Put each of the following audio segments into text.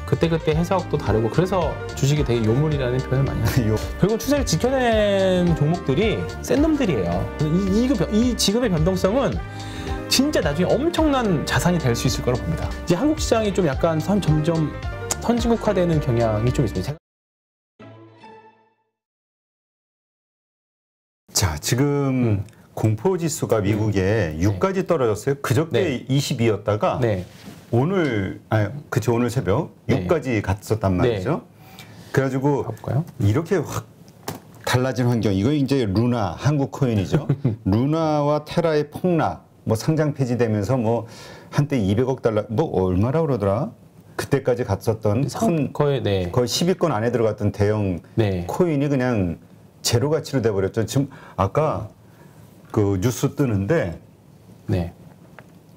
그때그때 해석도 다르고 그래서 주식이 되게 요물이라는 표현을 많이 하죠. 결국 추세를 지켜낸 종목들이 센 놈들이에요. 이 지금의 변동성은 진짜 나중에 엄청난 자산이 될 수 있을 거라고 봅니다. 이제 한국 시장이 좀 약간 점점 선진국화되는 경향이 좀 있습니다. 자, 지금 공포지수가 미국에 6까지 떨어졌어요. 그저께 22였다가 오늘, 오늘 새벽 6까지 갔었단 말이죠. 그래가지고 가볼까요? 이렇게 확 달라진 환경, 이거 이제 루나, 한국 코인이죠. 루나와 테라의 폭락, 뭐 상장 폐지되면서 뭐 한때 200억 달러, 뭐 얼마라 그러더라? 그때까지 갔었던 거의 10위권 안에 들어갔던 대형 코인이 그냥 제로 가치로 돼버렸죠. 지금 아까 그 뉴스 뜨는데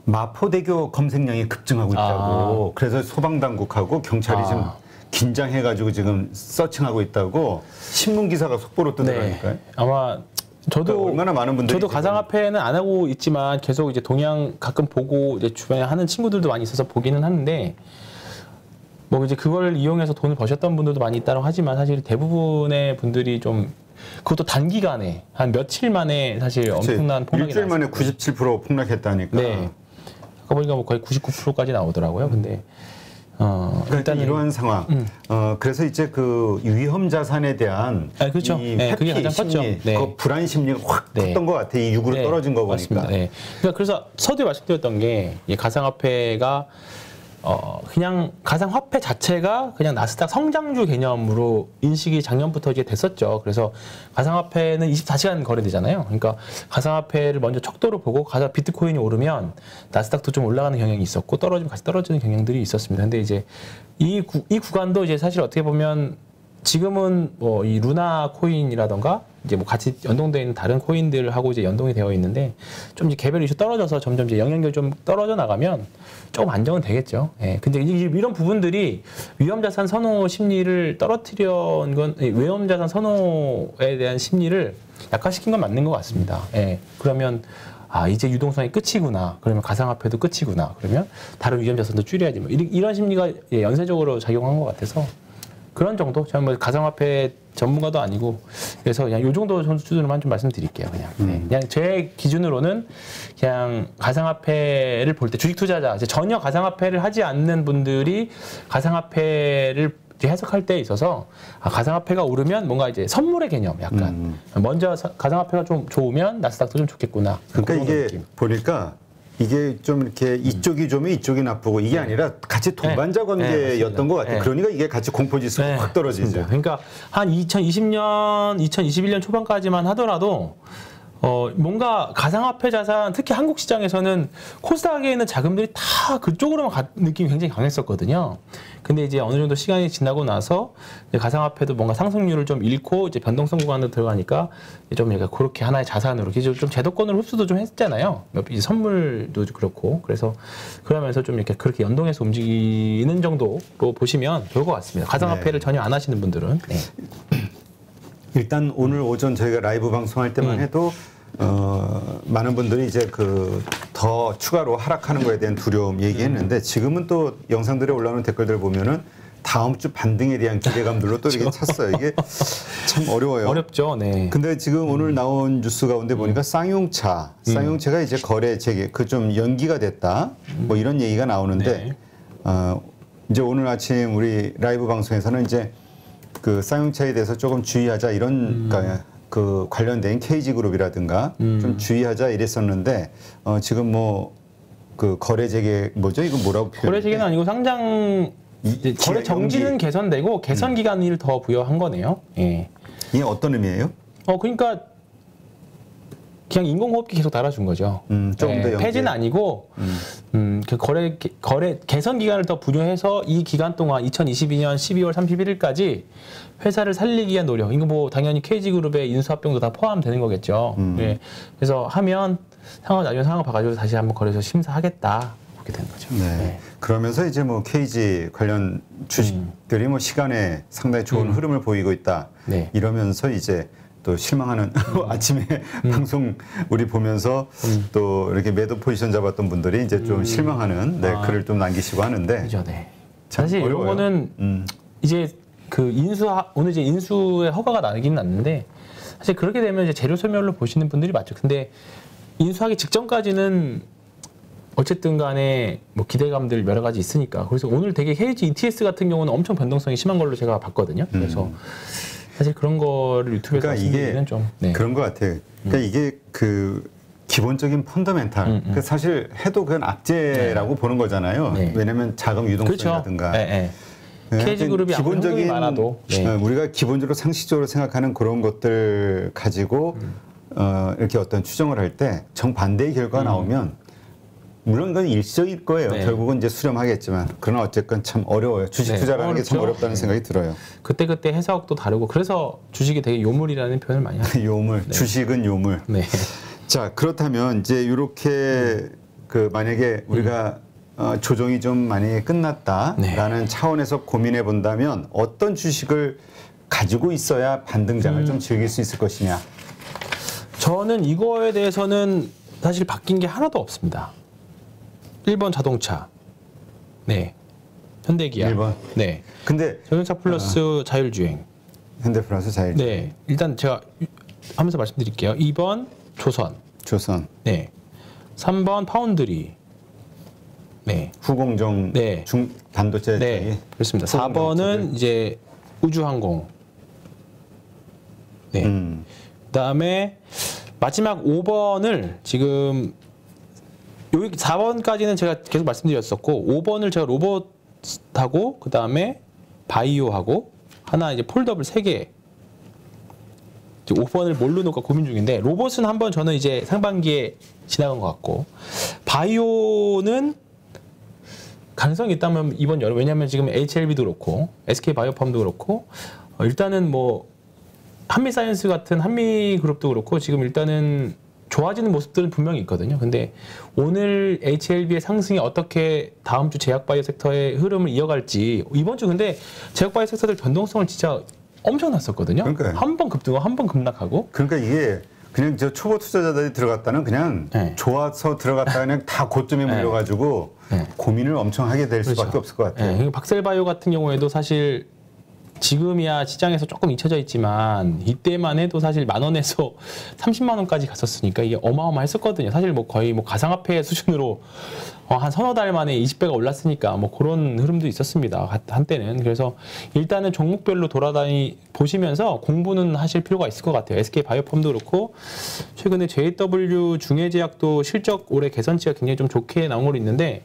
마포대교 검색량이 급증하고 있다고. 그래서 소방당국하고 경찰이 지금 긴장해가지고 지금 서칭하고 있다고 신문 기사가 속보로 뜨더라니까요. 아마 저도 그러니까 얼마나 많은 분들이 저도 가상화폐는 안 하고 있지만 계속 이제 동향 가끔 보고 이제 주변에 하는 친구들도 많이 있어서 보기는 하는데. 뭐 이제 그걸 이용해서 돈을 버셨던 분들도 많이 있다고 하지만 사실 대부분의 분들이 좀 그것도 단기간에 한 며칠 만에 사실 엄청난 폭락이 일주일 만에 97% 폭락했다니까. 아까 보니까 뭐 거의 99%까지 나오더라고요. 근데 일단 이러한 상황. 그래서 이제 그 위험 자산에 대한 그렇죠. 이 회피 그게 가장 심리, 컸죠. 그 불안 심리가 확 컸던 것 같아. 이 6으로 떨어진 거 보니까. 맞습니다. 그러니까 그래서 서두에 말씀드렸던 게 이 가상화폐가 그냥 가상화폐 자체가 그냥 나스닥 성장주 개념으로 인식이 작년부터 이제 됐었죠. 그래서 가상화폐는 24시간 거래되잖아요. 그러니까 가상화폐를 먼저 척도로 보고 비트코인이 오르면 나스닥도 좀 올라가는 경향이 있었고 떨어지면 같이 떨어지는 경향들이 있었습니다. 근데 이제 이 구간도 이제 사실 어떻게 보면 지금은 뭐 이 루나 코인이라던가 이제 뭐 같이 연동되어 있는 다른 코인들하고 이제 연동이 되어 있는데 좀 이제 개별 이슈 떨어져서 점점 이제 영향력이 좀 떨어져 나가면 조금 안정은 되겠죠. 근데 이런 부분들이 위험자산 선호 심리를 떨어뜨려는 건 위험자산 선호에 대한 심리를 약화시킨 건 맞는 것 같습니다. 그러면 이제 유동성이 끝이구나. 그러면 가상화폐도 끝이구나. 그러면 다른 위험자산도 줄여야지. 뭐 이런 심리가 연쇄적으로 작용한 것 같아서. 그런 정도? 제가 뭐 가상화폐 전문가도 아니고 그래서 그냥 요 정도 수준으로만 좀 말씀드릴게요. 그냥 제 기준으로는 그냥 가상화폐를 볼 때 주식 투자자 전혀 가상화폐를 하지 않는 분들이 가상화폐를 해석할 때 있어서 가상화폐가 오르면 뭔가 이제 선물의 개념 약간 먼저 가상화폐가 좀 좋으면 나스닥도 좀 좋겠구나. 그러니까 이게 느낌. 보니까 이게 좀 이렇게 이쪽이 좋으면 이쪽이 나쁘고 이게 아니라 같이 동반자 관계였던 것 같아요. 그러니까 이게 같이 공포지수가 확 떨어지죠. 맞습니다. 그러니까 한 2020년, 2021년 초반까지만 하더라도 뭔가 가상화폐 자산, 특히 한국 시장에서는 코스닥에 있는 자금들이 다 그쪽으로만 간 느낌이 굉장히 강했었거든요. 근데 이제 어느 정도 시간이 지나고 나서 이제 가상화폐도 뭔가 상승률을 좀 잃고 이제 변동성 구간으로 들어가니까 좀 약간 그렇게 하나의 자산으로 좀 제도권을 흡수도 좀 했잖아요. 이제 선물도 그렇고 그래서 그러면서 좀 이렇게 그렇게 연동해서 움직이는 정도로 보시면 좋을 것 같습니다. 가상화폐를 전혀 안 하시는 분들은. 일단 오늘 오전 저희가 라이브 방송할 때만 해도 많은 분들이 이제 더 추가로 하락하는 거에 대한 두려움 얘기했는데 지금은 또 영상들에 올라오는 댓글들 보면은 다음 주 반등에 대한 기대감들로 또 이렇게 찼어요. 이게 참 어려워요. 어렵죠. 근데 지금 오늘 나온 뉴스 가운데 보니까 쌍용차가 이제 거래 재개 좀 연기가 됐다. 뭐 이런 얘기가 나오는데 이제 오늘 아침 우리 라이브 방송에서는 이제 그 쌍용차에 대해서 조금 주의하자 이런 그 관련된 KG그룹이라든가 좀 주의하자 이랬었는데 지금 뭐 그 거래 재개 뭐죠? 이거 뭐라고 표현해요? 거래 재개는 아니고 상장 거래 정지는 개선되고 개선 기간을 더 부여한 거네요. 이게 어떤 의미예요? 그러니까 그냥 인공호흡기 계속 달아준 거죠. 조금 더 폐지는 아니고 그 거래 개선 기간을 더 부여해서 이 기간 동안 2022년 12월 31일까지 회사를 살리기 위한 노력. 이거 뭐 당연히 KG그룹의 인수합병도 다 포함되는 거겠죠. 그래서 하면 나중에 상황을 봐가지고 다시 한번 거래소 심사하겠다. 그렇게 되는 거죠. 그러면서 이제 뭐 KG 관련 주식들이 뭐 시간에 상당히 좋은 흐름을 보이고 있다. 이러면서 이제 또 실망하는 아침에 방송 우리 보면서 또 이렇게 매도 포지션 잡았던 분들이 이제 좀 실망하는 글을 좀 남기시고 하는데 그죠, 사실 이런 어려워요. 거는 이제 그 오늘 이제 인수의 허가가 나긴 났는데 사실 그렇게 되면 이제 재료 소멸로 보시는 분들이 많죠. 근데 인수하기 직전까지는 어쨌든 간에 뭐 기대감들 여러 가지 있으니까. 그래서 오늘 되게 KG ETS 같은 경우는 엄청 변동성이 심한 걸로 제가 봤거든요. 그래서 사실 그런 거를 유튜브에서 그러니까 이게 말씀드리면 좀 그런 것 같아요. 그러니까 이게 그 기본적인 펀더멘탈. 그 사실 해도 그건 악재라고 보는 거잖아요. 네. 왜냐하면 자금 유동성이라든가. 그렇죠. 네, 네, KG 그룹이 기본적인 많아도 우리가 기본적으로 상식적으로 생각하는 그런 것들 가지고 이렇게 어떤 추정을 할 때 정반대의 결과가 나오면 물론 그건 일시적일 거예요. 네. 결국은 이제 수렴하겠지만 그러나 어쨌건 참 어려워요. 주식 네, 투자라는 게 참 어렵죠. 어렵다는 생각이 들어요. 그때그때 해석도 다르고 그래서 주식이 되게 요물이라는 표현을 많이 하죠. 요물, 주식은 요물. 네. 자, 그렇다면 이제 이렇게 그 만약에 우리가 조정이 좀 많이 끝났다라는 차원에서 고민해 본다면 어떤 주식을 가지고 있어야 반등장을 좀 즐길 수 있을 것이냐? 저는 이거에 대해서는 사실 바뀐 게 하나도 없습니다. 1번 자동차. 네. 현대기아. 1번. 네. 근데 자동차 플러스 자율주행. 현대플러스 자율주행, 네. 일단 제가 하면서 말씀드릴게요. 2번 조선. 조선, 네. 3번 파운드리. 네. 후공정, 네. 중 반도체 네. 쪽이 그렇습니다. 후공정 4번은 이제 우주항공. 네. 그다음에 마지막 5번을 지금 여기 4번까지는 제가 계속 말씀드렸었고 5번을 제가 로봇하고 그다음에 바이오하고 하나 이제 폴더블 3개 5번을 뭘로 놓을까 고민 중인데 로봇은 한번 저는 이제 상반기에 지나간 것 같고 바이오는 가능성이 있다면 이번 여름 왜냐하면 지금 HLB도 그렇고 SK 바이오팜도 그렇고 일단은 뭐 한미사이언스 같은 한미그룹도 그렇고 지금 일단은 좋아지는 모습들은 분명히 있거든요. 근데 오늘 HLB의 상승이 어떻게 다음 주 제약바이오 섹터의 흐름을 이어갈지 이번 주 근데 제약바이오 섹터들 변동성을 진짜 엄청났었거든요. 그러니까요. 한 번 급등하고 한 번 급락하고. 그러니까 이게 그냥 저 초보 투자자들이 들어갔다는 그냥 네. 좋아서 들어갔다 그냥 다 고점에 물려가지고 고민을 엄청 하게 될 수밖에 없을 것 같아요. 네. 박셀바이오 같은 경우에도 사실 지금이야 시장에서 조금 잊혀져 있지만 이때만 해도 사실 10,000원에서 30만 원까지 갔었으니까 이게 어마어마했었거든요. 사실 뭐 거의 뭐 가상화폐 수준으로 한 서너 달 만에 20배가 올랐으니까 뭐 그런 흐름도 있었습니다. 한때는. 그래서 일단은 종목별로 돌아다니 보시면서 공부는 하실 필요가 있을 것 같아요. SK 바이오팜도 그렇고 최근에 JW 중해제약도 실적 올해 개선치가 굉장히 좀 좋게 나온 걸로 있는데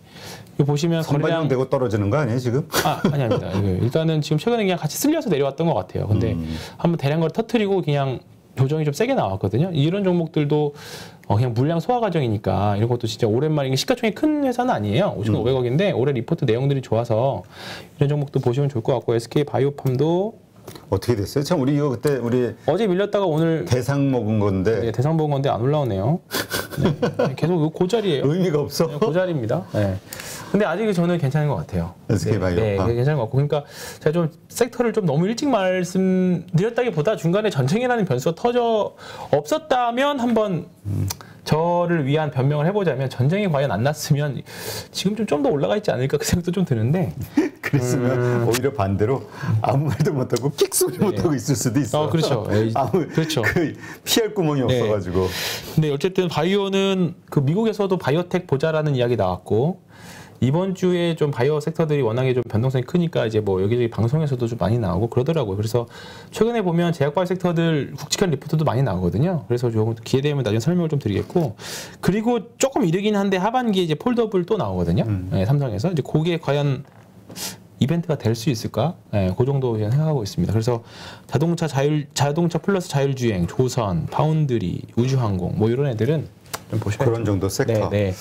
이거 보시면 선반영 되고 떨어지는 거 아니에요 지금? 아닙니다. 일단은 지금 최근에 그냥 같이 쓸려서 내려왔던 것 같아요. 근데 한번 대량걸 터트리고 그냥 조정이 좀 세게 나왔거든요. 이런 종목들도 그냥 물량 소화 과정이니까 이런 것도 진짜 오랜만에 이게 시가총액이 큰 회사는 아니에요. 5,500억인데 올해 리포트 내용들이 좋아서 이런 종목도 보시면 좋을 것 같고 SK 바이오팜도 어떻게 됐어요? 참 우리 이거 그때 우리 어제 밀렸다가 오늘 대상 먹은 건데 네, 대상 본 건데 안 올라오네요. 네, 계속 고자리예요. 의미가 없어. 네, 고자리입니다. 네. 근데 아직 저는 괜찮은 것 같아요. SK 바이오팜. 네, 괜찮은 것 같고. 그러니까 제가 좀 섹터를 좀 너무 일찍 말씀드렸다기보다 중간에 전쟁이라는 변수가 터져 없었다면 한번 저를 위한 변명을 해보자면 전쟁이 과연 안 났으면 지금 좀 더 올라가 있지 않을까 그 생각도 좀 드는데 그랬으면 오히려 반대로 아무 말도 못하고 끽 소리 못하고 있을 수도 있어. 그렇죠. 그렇죠. 그 피할 구멍이 없어가지고. 근데 어쨌든 바이오는 그 미국에서도 바이오텍 보자라는 이야기 나왔고 이번 주에 좀 바이오 섹터들이 워낙에 좀 변동성이 크니까 이제 뭐 여기저기 방송에서도 좀 많이 나오고 그러더라고요. 그래서 최근에 보면 제약바이오 섹터들 굵직한 리포트도 많이 나오거든요. 그래서 조금 기회 되면 나중에 설명을 좀 드리겠고 그리고 조금 이르긴 한데 하반기에 이제 폴더블 또 나오거든요. 네, 삼성에서 이제 그게 과연 이벤트가 될 수 있을까? 네, 그 정도 그냥 생각하고 있습니다. 그래서 자동차 플러스 자율주행, 조선, 파운드리, 우주항공 뭐 이런 애들은 좀 보셔야 그런 정도 섹터. 네.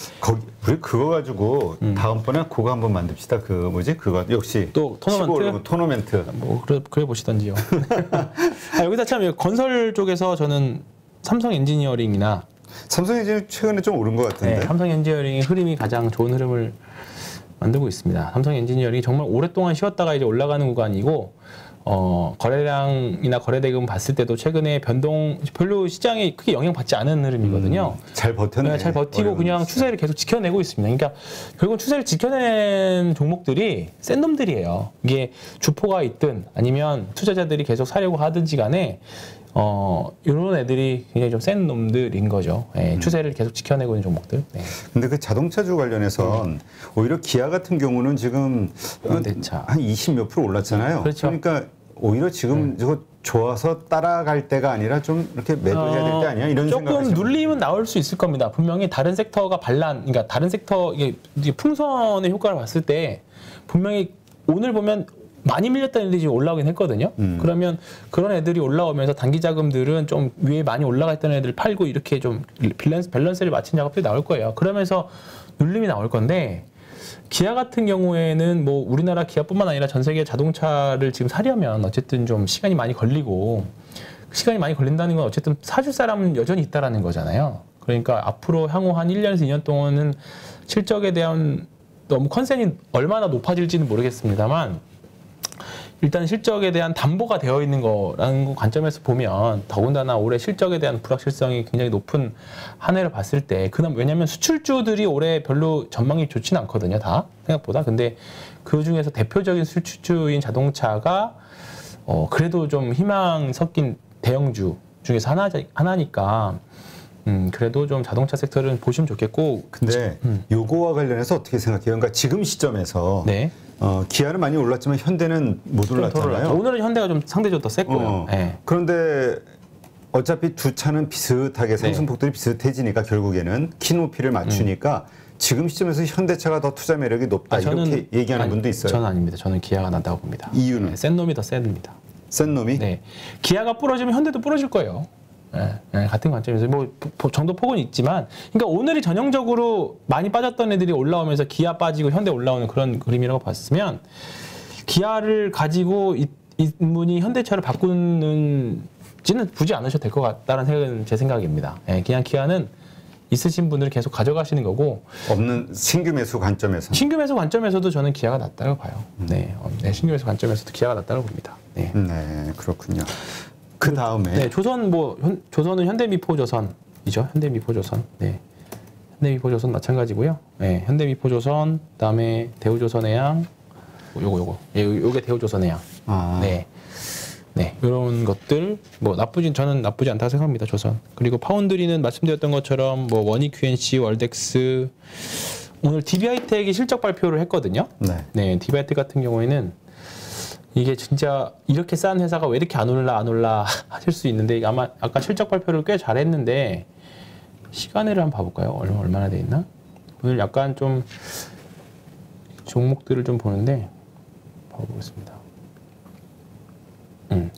우리 그거 가지고 다음번에 그거 한번 만듭시다. 그 뭐지? 그거 역시 또 토너먼트? 토너멘트. 뭐 그래 보시던지요. 여기서 참 건설 쪽에서 저는 삼성 엔지니어링이나 삼성 엔지니어링 최근에 좀 오른 것 같은데. 네, 삼성 엔지니어링의 흐름이 가장 좋은 흐름을 만들고 있습니다. 삼성 엔지니어링이 정말 오랫동안 쉬었다가 이제 올라가는 구간이고 거래량이나 거래대금 봤을 때도 최근에 변동 별로 시장에 크게 영향받지 않은 흐름이거든요. 잘 버텼네. 네, 잘 버티고 그냥 추세를 계속 지켜내고 있습니다. 그러니까 결국은 추세를 지켜낸 종목들이 센 놈들이에요. 이게 주포가 있든 아니면 투자자들이 계속 사려고 하든지 간에 이런 애들이 굉장히 좀 센 놈들인 거죠. 네, 추세를 계속 지켜내고 있는 종목들. 네. 근데 그 자동차주 관련해서 오히려 기아 같은 경우는 지금 현대차. 한 20몇 % 올랐잖아요. 그렇죠. 그러니까 오히려 지금 저거 좋아서 따라갈 때가 아니라 좀 이렇게 매도해야 될 때 아니야? 이런 생각이 조금 눌림은 나올 수 있을 겁니다. 분명히 다른 섹터가 그러니까 다른 섹터 이게 풍선의 효과를 봤을 때 분명히 오늘 보면 많이 밀렸다는 애들이 지금 올라오긴 했거든요. 그러면 그런 애들이 올라오면서 단기 자금들은 좀 위에 많이 올라가 있던 애들 팔고 이렇게 좀 밸런스를 맞춘 작업들이 나올 거예요. 그러면서 눌림이 나올 건데 기아 같은 경우에는 뭐 우리나라 기아뿐만 아니라 전 세계 자동차를 지금 사려면 어쨌든 좀 시간이 많이 걸리고 시간이 많이 걸린다는 건 어쨌든 사줄 사람은 여전히 있다라는 거잖아요. 그러니까 앞으로 향후 한 1년에서 2년 동안은 실적에 대한 너무 컨센이 얼마나 높아질지는 모르겠습니다만 일단 실적에 대한 담보가 되어 있는 거라는 관점에서 보면 더군다나 올해 실적에 대한 불확실성이 굉장히 높은 한 해를 봤을 때 왜냐하면 수출주들이 올해 별로 전망이 좋지는 않거든요. 다 생각보다. 근데 그 중에서 대표적인 수출주인 자동차가 그래도 좀 희망 섞인 대형주 중에서 하나니까 그래도 좀 자동차 섹터를 보시면 좋겠고. 근데 요거와 관련해서 어떻게 생각해요? 그러니까 지금 시점에서 네. 기아는 많이 올랐지만 현대는 못 올랐잖아요. 오늘은 현대가 좀 상대적으로 더 셌고요. 네. 그런데 어차피 두 차는 비슷하게 상승폭들이 비슷해지니까 결국에는 키 높이를 맞추니까 지금 시점에서 현대차가 더 투자 매력이 높다 이렇게 얘기하는 분도 있어요. 저는 아닙니다. 저는 기아가 낫다고 봅니다. 이유는? 네, 센 놈이 더 셉니다. 센 놈이? 네. 기아가 부러지면 현대도 부러질 거예요. 네, 같은 관점에서 뭐 정도 폭은 있지만, 그러니까 오늘이 전형적으로 많이 빠졌던 애들이 올라오면서 기아 빠지고 현대 올라오는 그런 그림이라고 봤으면 기아를 가지고 인문이 현대차를 바꾸는지는 굳이 않으셔도 될 것 같다는 생각은 제 생각입니다. 네, 그냥 기아는 있으신 분들을 계속 가져가시는 거고 없는 신규 매수 관점에서 신규 매수 관점에서도 저는 기아가 낫다고 봐요. 네, 신규 매수 관점에서도 기아가 낫다고 봅니다. 네, 그렇군요. 그 다음에 네, 조선은 현대미포조선이죠. 현대미포조선. 네. 현대미포조선 마찬가지고요. 네, 현대미포조선, 그다음에 대우조선해양, 요게 대우조선해양. 네. 네, 이런 것들 저는 나쁘지 않다고 생각합니다. 조선. 그리고 파운드리는 말씀드렸던 것처럼 뭐 원익 QNC, 월덱스 오늘 DB하이텍이 실적 발표를 했거든요. 네, DB하이텍 같은 경우에는 이게 진짜 이렇게 싼 회사가 왜 이렇게 안 올라 하실 수 있는데 아마 아까 실적 발표를 꽤 잘했는데 시간을 한번 봐볼까요? 얼마나 돼 있나? 오늘 약간 좀 종목들을 좀 보는데 봐보겠습니다.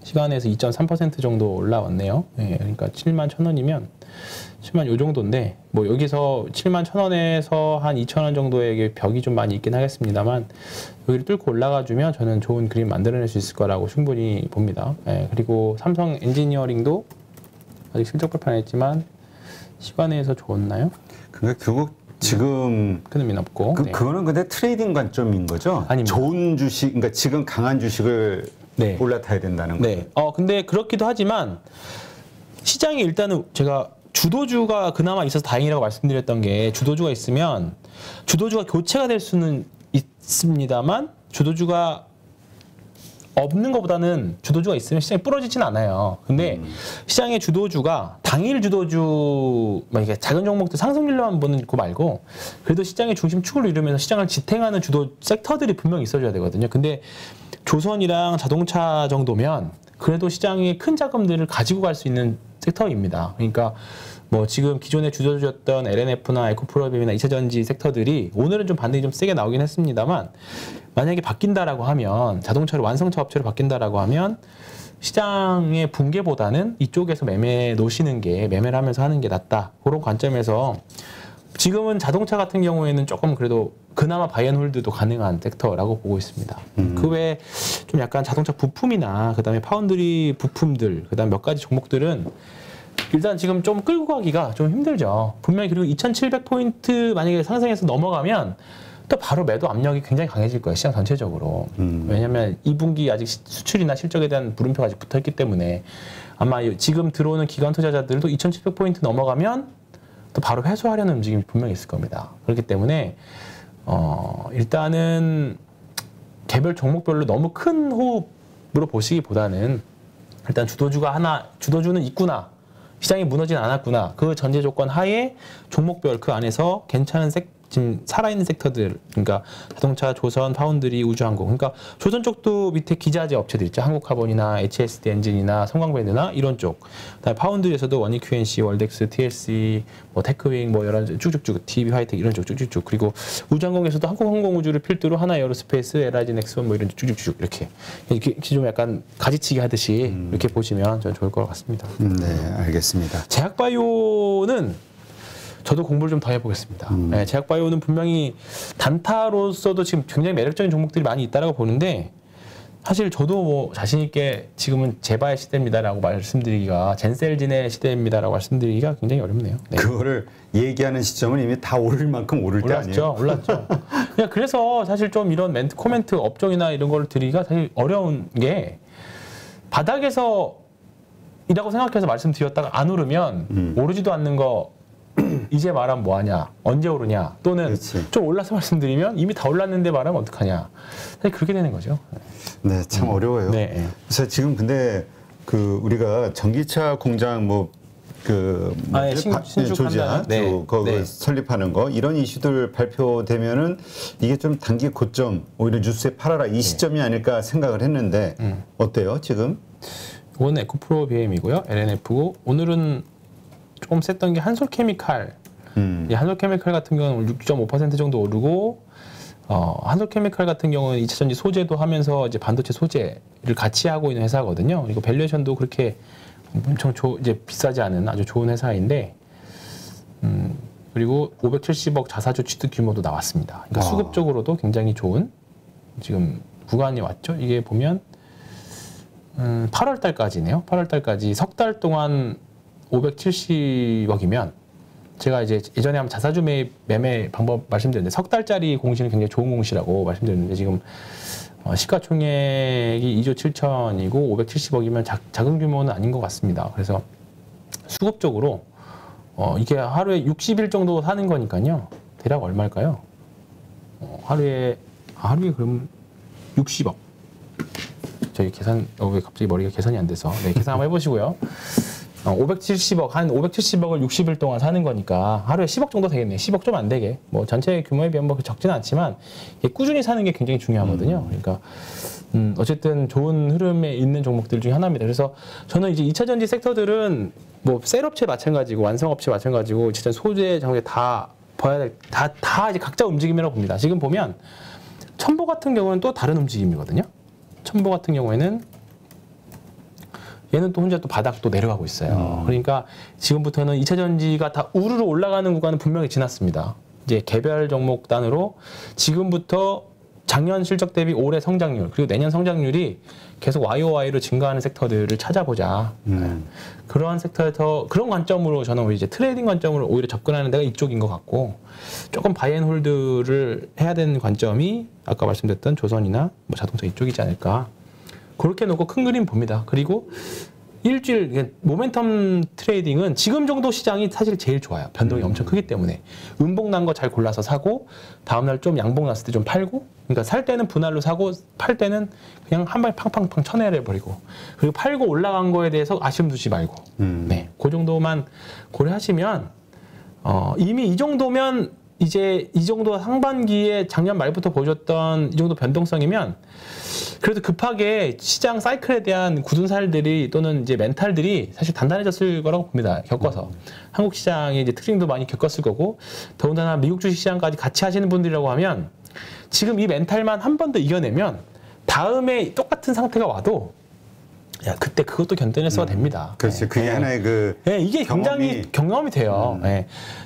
시간에서 2.3% 정도 올라왔네요. 네, 그러니까 71,000원이면 7만 요 정도인데 뭐 여기서 71,000원에서 한 2,000원 정도의 벽이 좀 많이 있긴 하겠습니다만 여기를 뚫고 올라가 주면 저는 좋은 그림 만들어낼 수 있을 거라고 충분히 봅니다. 네, 그리고 삼성 엔지니어링도 아직 실적 발표 안 했지만 시간에서 좋았나요? 그러니까 결국 지금 큰 의미는 없고 그거는 근데 트레이딩 관점인 거죠? 아닙니다. 좋은 주식, 그러니까 지금 강한 주식을 올라타야 된다는 거죠. 네. 근데 그렇기도 하지만 시장이 일단은 제가 주도주가 그나마 있어서 다행이라고 말씀드렸던 게 주도주가 있으면 주도주가 교체가 될 수는 있습니다만 주도주가 없는 것보다는 주도주가 있으면 시장이 부러지지는 않아요. 근데 시장의 주도주가 당일 주도주 이게 작은 종목들 상승률로만 보는 거 말고 그래도 시장의 중심축을 이루면서 시장을 지탱하는 주도 섹터들이 분명히 있어줘야 되거든요. 근데 조선이랑 자동차 정도면 그래도 시장에 큰 자금들을 가지고 갈 수 있는 섹터입니다. 그러니까 뭐 지금 기존에 주도주였던 LNF나 에코프로비움이나 2차전지 섹터들이 오늘은 좀 반등이 좀 세게 나오긴 했습니다만 만약에 바뀐다라고 하면 자동차를 완성차 업체로 바뀐다라고 하면 시장의 붕괴보다는 이쪽에서 매매 놓으시는 게 매매를 하면서 하는 게 낫다. 그런 관점에서 지금은 자동차 같은 경우에는 조금 그래도 그나마 바이앤홀드도 가능한 섹터라고 보고 있습니다. 그 외에 좀 약간 자동차 부품이나 그다음에 파운드리 부품들 그다음 몇 가지 종목들은 일단 지금 좀 끌고 가기가 좀 힘들죠. 분명히 그리고 2,700포인트 만약에 상승해서 넘어가면 또 바로 매도 압력이 굉장히 강해질 거예요. 시장 전체적으로. 왜냐하면 2분기 아직 수출이나 실적에 대한 물음표가 아직 붙어있기 때문에 아마 지금 들어오는 기관 투자자들도 2,700포인트 넘어가면 또 바로 회수하려는 움직임이 분명히 있을 겁니다. 그렇기 때문에 일단은 개별 종목별로 너무 큰 호흡으로 보시기보다는 일단 주도주는 있구나. 시장이 무너지진 않았구나. 그 전제 조건 하에 종목별 그 안에서 괜찮은 지금 살아있는 섹터들, 그러니까 자동차, 조선, 파운드리, 우주항공. 그러니까 조선 쪽도 밑에 기자재 업체들 있죠. 한국카본이나 HSD 엔진이나 성광밴드나 이런 쪽. 그다음에 파운드리에서도 원익 QNC, 월덱스, TLC, 뭐 테크윙, 뭐 여러 쭉쭉쭉, DB 하이텍 이런 쪽 쭉쭉쭉. 그리고 우주항공에서도 한국항공우주를 필두로 하나 에어로스페이스, LIG 넥스원 뭐 이런 쪽 쭉쭉쭉 이렇게 좀 약간 가지치기 하듯이 이렇게 보시면 저는 좋을 것 같습니다. 네, 알겠습니다. 제약바이오는 저도 공부를 좀 더 해보겠습니다. 네, 제약바이오는 분명히 단타로서도 지금 굉장히 매력적인 종목들이 많이 있다고 보는데 사실 저도 뭐 자신 있게 지금은 제바의 시대입니다라고 말씀드리기가 젠셀진의 시대입니다라고 말씀드리기가 굉장히 어렵네요. 네. 그거를 얘기하는 시점은 이미 다 오를 만큼 오를 때 아니에요? 올랐죠. 그냥 그래서 사실 좀 이런 코멘트 업종이나 이런 걸 드리기가 사실 어려운 게 바닥에서 이라고 생각해서 말씀드렸다가 안 오르면 오르지도 않는 거 이제 말하면 뭐하냐, 언제 오르냐, 또는 그렇지. 좀 올라서 말씀드리면 이미 다 올랐는데 말하면 어떡하냐. 사실 그렇게 되는 거죠. 네, 참 어려워요. 네. 그래서 지금 근데 그 우리가 전기차 공장 조지아 그거 설립하는 거 이런 이슈들 발표되면은 이게 좀 단기 고점 오히려 뉴스에 팔아라 이 시점이 아닐까 생각을 했는데 어때요 지금? 이거는 에코프로 BM이고요, LNF고 오늘은 조금 셌던 게 한솔케미칼. 한솔케미칼 같은 경우는 6.5% 정도 오르고, 한솔케미칼 같은 경우는 2차 전지 소재도 하면서 이제 반도체 소재를 같이 하고 있는 회사거든요. 그리고 밸류에이션도 그렇게 엄청 이제 비싸지 않은 아주 좋은 회사인데, 그리고 570억 자사주 취득 규모도 나왔습니다. 그러니까 수급적으로도 굉장히 좋은 지금 구간이 왔죠. 이게 보면 8월 달까지네요. 8월 달까지 석 달 동안 570억이면 제가 이제 예전에 한번 자사주 매매 방법 말씀드렸는데 석 달짜리 공시는 굉장히 좋은 공시라고 말씀드렸는데 지금 시가총액이 2조 7천이고 570억이면 작은 규모는 아닌 것 같습니다. 그래서 수급적으로 이게 하루에 60일 정도 사는 거니까요. 대략 얼마일까요? 하루에 그럼 60억. 저희 계산 왜 갑자기 머리가 계산이 안 돼서 계산 한번 해보시고요. 570억, 한 570억을 60일 동안 사는 거니까 하루에 10억 정도 되겠네요. 10억 좀 안 되게. 뭐 전체 규모에 비하면 뭐 적지는 않지만 꾸준히 사는 게 굉장히 중요하거든요. 그러니까 어쨌든 좋은 흐름에 있는 종목들 중에 하나입니다. 그래서 저는 이제 2차 전지 섹터들은 뭐 셀업체 마찬가지고 완성업체 마찬가지고 진짜 소재 장비 다 봐야 될 다 이제 각자 움직임이라고 봅니다. 지금 보면 첨보 같은 경우는 또 다른 움직임이거든요. 첨보 같은 경우에는 얘는 또 혼자 또 바닥 또 내려가고 있어요. 그러니까 지금부터는 2차 전지가 다 우르르 올라가는 구간은 분명히 지났습니다. 이제 개별 종목 단으로 지금부터 작년 실적 대비 올해 성장률 그리고 내년 성장률이 계속 YOY로 증가하는 섹터들을 찾아보자. 그러한 섹터에서 그런 관점으로 저는 이제 트레이딩 관점으로 오히려 접근하는 데가 이쪽인 것 같고 조금 바이앤홀드를 해야 되는 관점이 아까 말씀드렸던 조선이나 뭐 자동차 이쪽이지 않을까. 그렇게 놓고 큰 그림 봅니다. 그리고 일주일 모멘텀 트레이딩은 지금 정도 시장이 사실 제일 좋아요. 변동이 엄청 크기 때문에 음봉 난 거 잘 골라서 사고 다음날 좀 양봉 났을 때 좀 팔고 그러니까 살 때는 분할로 사고 팔 때는 그냥 한 방에 팡팡팡 쳐내버리고 그리고 팔고 올라간 거에 대해서 아쉬움 두지 말고 네, 그 정도만 고려하시면 이미 이 정도면 이제 이 정도 상반기에 작년 말부터 보여줬던 이 정도 변동성이면 그래도 급하게 시장 사이클에 대한 굳은 살들이 또는 이제 멘탈들이 사실 단단해졌을 거라고 봅니다. 겪어서. 한국 시장에 이제 트레이딩도 많이 겪었을 거고 더군다나 미국 주식 시장까지 같이 하시는 분들이라고 하면 지금 이 멘탈만 한 번 더 이겨내면 다음에 똑같은 상태가 와도 야, 그때 그것도 견뎌낼 수가 됩니다. 그렇죠. 그게 하나의 이게 굉장히 경험이 돼요.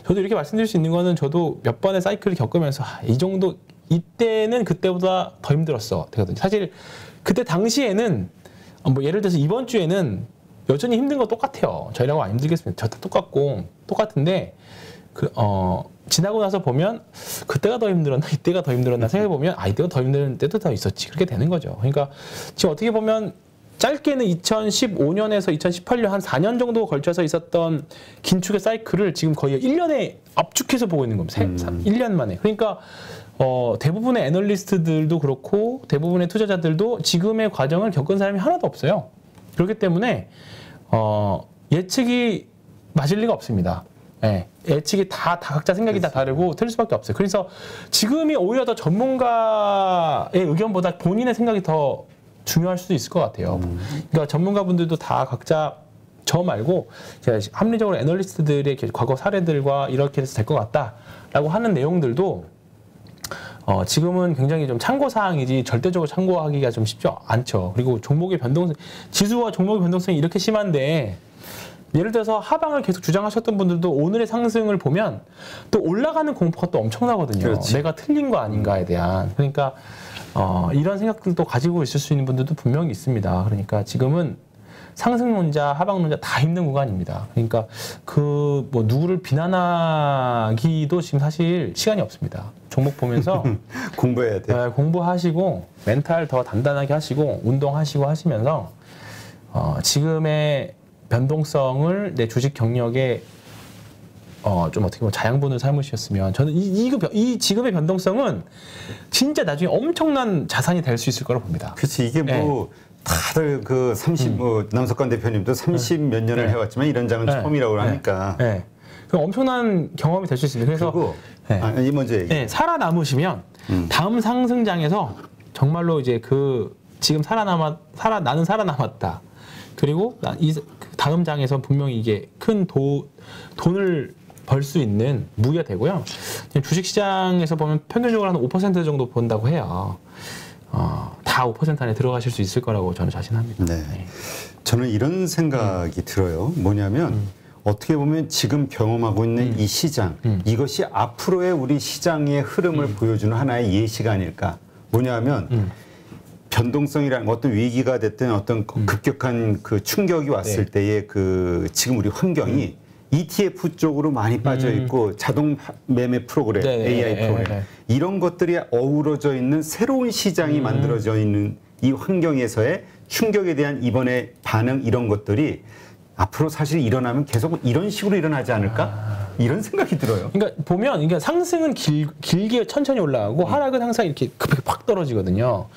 저도 이렇게 말씀드릴 수 있는 거는 저도 몇 번의 사이클을 겪으면서 이 정도 이때는 그때보다 더 힘들었어 되거든요. 사실 그때 당시에는 뭐 예를 들어서 이번 주에는 여전히 힘든 거 똑같아요. 저희라고 안 힘들겠습니다. 저 다 똑같고 똑같은데 지나고 나서 보면 그때가 더 힘들었나 이때가 더 힘들었나 생각해 보면 이때가 더 힘든 때도 더 있었지 그렇게 되는 거죠. 그러니까 지금 어떻게 보면 짧게는 2015년에서 2018년 한 4년 정도 걸쳐서 있었던 긴축의 사이클을 지금 거의 1년에 압축해서 보고 있는 겁니다. 1년 만에. 그러니까 대부분의 애널리스트들도 그렇고 대부분의 투자자들도 지금의 과정을 겪은 사람이 하나도 없어요. 그렇기 때문에 예측이 맞을 리가 없습니다. 예, 예측이 다 각자 생각이 다 다르고 틀릴 수밖에 없어요. 그래서 지금이 오히려 더 전문가의 의견보다 본인의 생각이 더 중요할 수도 있을 것 같아요. 그러니까 전문가분들도 다 각자 저 말고 제가 합리적으로 애널리스트들의 과거 사례들과 이렇게 해서 될 것 같다라고 하는 내용들도 지금은 굉장히 좀 참고사항이지 절대적으로 참고하기가 좀 쉽지 않죠. 그리고 종목의 변동성, 지수와 종목의 변동성이 이렇게 심한데 예를 들어서 하방을 계속 주장하셨던 분들도 오늘의 상승을 보면 또 올라가는 공포가 또 엄청나거든요. 그렇지. 내가 틀린 거 아닌가에 대한. 그러니까 이런 생각들도 가지고 있을 수 있는 분들도 분명히 있습니다. 그러니까 지금은 상승론자, 하방론자 다 힘든 구간입니다. 그러니까 뭐 누구를 비난하기도 지금 사실 시간이 없습니다. 종목 보면서 공부해야 돼. 공부하시고 멘탈 더 단단하게 하시고 운동하시고 하시면서 지금의 변동성을 내 주식 경력에 좀 어떻게 보면 자양분을 삼으셨으면 저는 이 지금의 변동성은 진짜 나중에 엄청난 자산이 될 수 있을 거라고 봅니다. 그렇지 이게 뭐 다들 그 30 뭐 남석관 대표님도 30 몇 년을 해왔지만 이런 장은 처음이라고 하니까. 그럼 엄청난 경험이 될 수 있습니다. 그래서 그리고 이 먼저 얘기. 살아남으시면 다음 상승장에서 정말로 이제 지금 나는 살아남았다. 그리고 이 다음 장에서 분명히 이게 큰 돈을 벌 수 있는 무기가 되고요. 주식시장에서 보면 평균적으로 한 5% 정도 본다고 해요. 다 5% 안에 들어가실 수 있을 거라고 저는 자신합니다. 네. 저는 이런 생각이 들어요. 뭐냐면 어떻게 보면 지금 경험하고 있는 이 시장 이것이 앞으로의 우리 시장의 흐름을 보여주는 하나의 예시가 아닐까. 뭐냐면 변동성이라는 어떤 위기가 됐든 어떤 급격한 그 충격이 왔을 때의 지금 우리 환경이 ETF 쪽으로 많이 빠져 있고 자동 매매 프로그램, AI 프로그램 이런 것들이 어우러져 있는 새로운 시장이 만들어져 있는 이 환경에서의 충격에 대한 이번에 반응 이런 것들이 앞으로 사실 일어나면 계속 이런 식으로 일어나지 않을까? 이런 생각이 들어요. 그러니까 보면 이게 상승은 길게 천천히 올라가고 하락은 항상 이렇게 급하게 팍 떨어지거든요.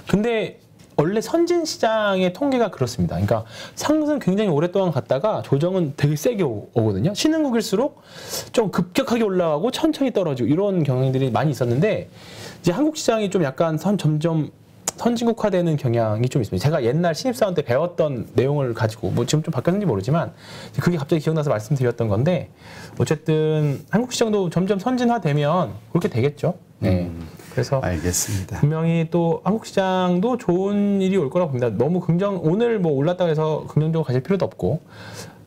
근데 원래 선진 시장의 통계가 그렇습니다. 그러니까 상승 굉장히 오랫동안 갔다가 조정은 되게 세게 오거든요. 신흥국일수록 좀 급격하게 올라가고 천천히 떨어지고 이런 경향들이 많이 있었는데 이제 한국 시장이 좀 약간 점점 선진국화되는 경향이 좀 있습니다. 제가 옛날 신입사원 때 배웠던 내용을 가지고 뭐 지금 좀 바뀌었는지 모르지만 그게 갑자기 기억나서 말씀드렸던 건데 어쨌든 한국 시장도 점점 선진화되면 그렇게 되겠죠. 네. 그래서 알겠습니다. 분명히 또 한국 시장도 좋은 일이 올 거라고 봅니다. 너무 오늘 뭐 올랐다고 해서 긍정적으로 가실 필요도 없고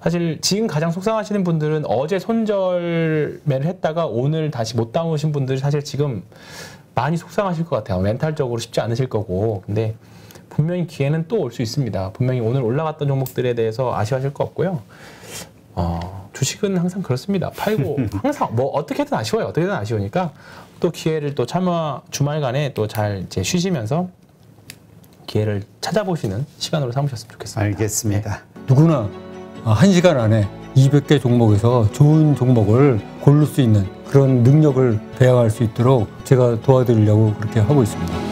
사실 지금 가장 속상하시는 분들은 어제 손절매를 했다가 오늘 다시 못 담으신 분들이 사실 지금 많이 속상하실 것 같아요. 멘탈적으로 쉽지 않으실 거고. 근데 분명히 기회는 또 올 수 있습니다. 분명히 오늘 올라갔던 종목들에 대해서 아쉬워하실 거 없고요. 주식은 항상 그렇습니다. 팔고 항상 뭐 어떻게든 아쉬워요. 어떻게든 아쉬우니까 또 기회를 또 주말간에 또 잘 이제 쉬시면서 기회를 찾아보시는 시간으로 삼으셨으면 좋겠습니다. 알겠습니다. 누구나 1시간 안에 200개 종목에서 좋은 종목을 고를 수 있는 그런 능력을 배양할 수 있도록 제가 도와드리려고 그렇게 하고 있습니다.